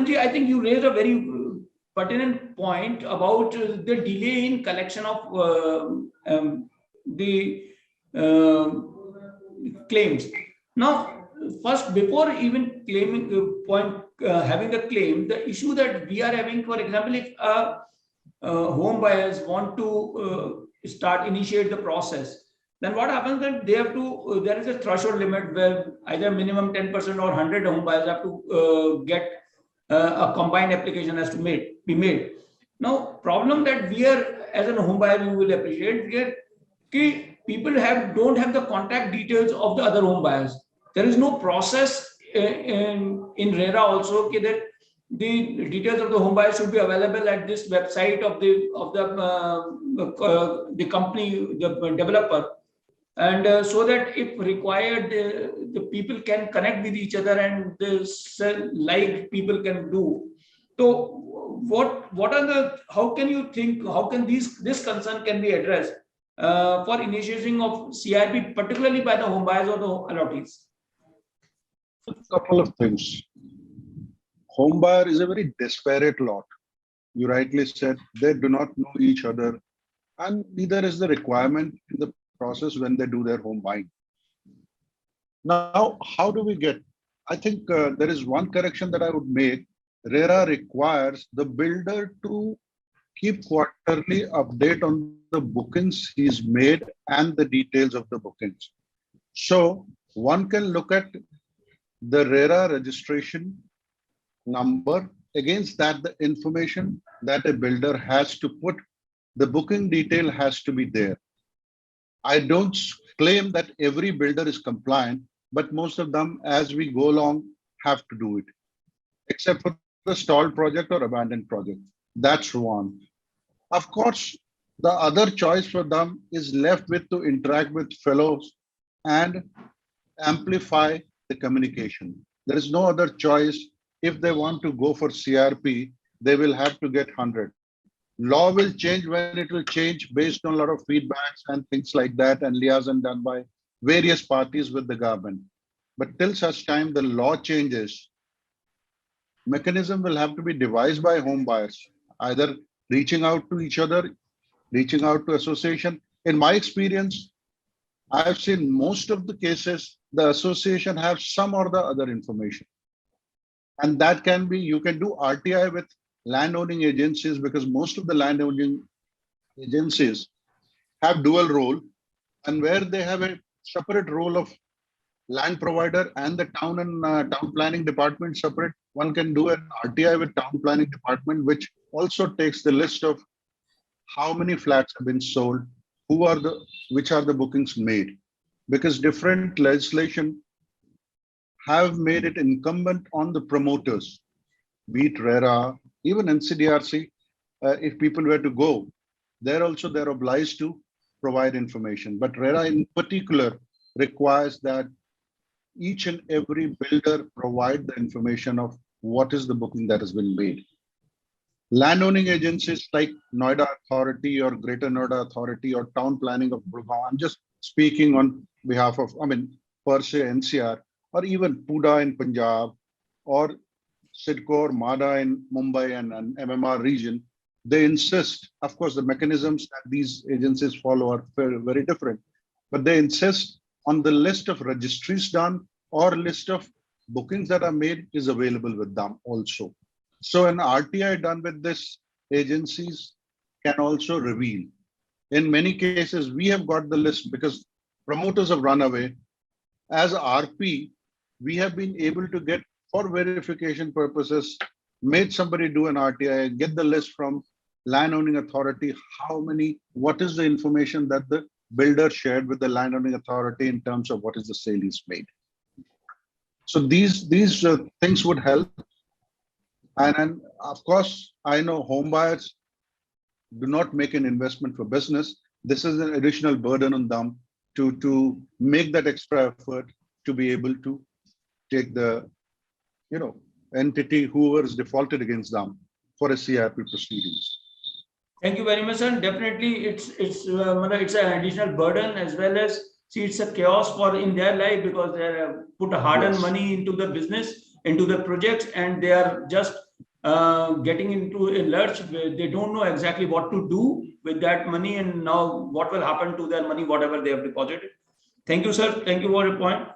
Anandji, I think you raised a very pertinent point about the delay in collection of the claims. Now, first, before even claiming having a claim, the issue that we are having, for example, if home buyers want to initiate the process, then what happens that they have to, there is a threshold limit where either minimum 10% or 100 home buyers have to get a combined application has to be made. Now, problem that we are, as a home buyer, you will appreciate, people don't have the contact details of the other home buyers. There is no process in RERA also that the details of the home buyer should be available at this website of the company, the developer, and so that if required, the people can connect with each other and people can do. So, how can you think? How can this concern can be addressed for initiation of CIRP, particularly by the home buyers or the allottees? A couple of things. Home buyer is a very disparate lot. You rightly said they do not know each other, and neither is the requirement in the process when they do their home buying. Now, how do we get? I think there is one correction that I would make. RERA requires the builder to keep quarterly update on the bookings he's made and the details of the bookings. So one can look at the RERA registration number, against that the information that a builder has to put, the booking detail has to be there. I don't claim that every builder is compliant, but most of them, as we go along, have to do it, except for the stalled project or abandoned project. That's one. Of course, the other choice for them is left with to interact with fellows and amplify the communication. There is no other choice. If they want to go for CIRP, they will have to get 100. Law will change when it will change based on a lot of feedbacks and things like that, and liaison done by various parties with the government. But till such time the law changes, mechanism will have to be devised by home buyers, either reaching out to each other, reaching out to association. In my experience, I've seen most of the cases, the association have some or the other information. And that can be, you can do RTI with landowning agencies, because most of the landowning agencies have dual role, and where they have a separate role of land provider and the town and town planning department separate, one can do an RTI with town planning department, which also takes the list of how many flats have been sold, which are the bookings made, because different legislation have made it incumbent on the promoters, be it RERA, even NCDRC. If people were to go, they're obliged to provide information. But RERA in particular requires that each and every builder provide the information of what is the booking that has been made. Landowning agencies like Noida Authority or Greater Noida Authority or Town Planning of Gurgaon, I'm just speaking on behalf of, per se NCR, or even PUDA in Punjab, or SIDCO or MADA in Mumbai and MMR region, they insist, of course, the mechanisms that these agencies follow are very, very different, but they insist on the list of registries done or list of bookings that are made is available with them also. So an RTI done with this agencies can also reveal. In many cases, we have got the list because promoters have run away. As RP, we have been able to get, for verification purposes, made somebody do an RTI, get the list from landowning authority, what is the information that the builder shared with the landowning authority in terms of what is the sale is made. So these things would help. And of course, I know home buyers do not make an investment for business. This is an additional burden on them to make that extra effort to be able to take the entity whoever is defaulted against them for a CIRP proceedings. Thank you very much, and definitely it's an additional burden, as well as it's a chaos in their life, because they put a hard-earned money into the business, into the projects, and they are just getting into a lurch where they don't know exactly what to do with that money, and now what will happen to their money, whatever they have deposited. Thank you, sir. Thank you for your point.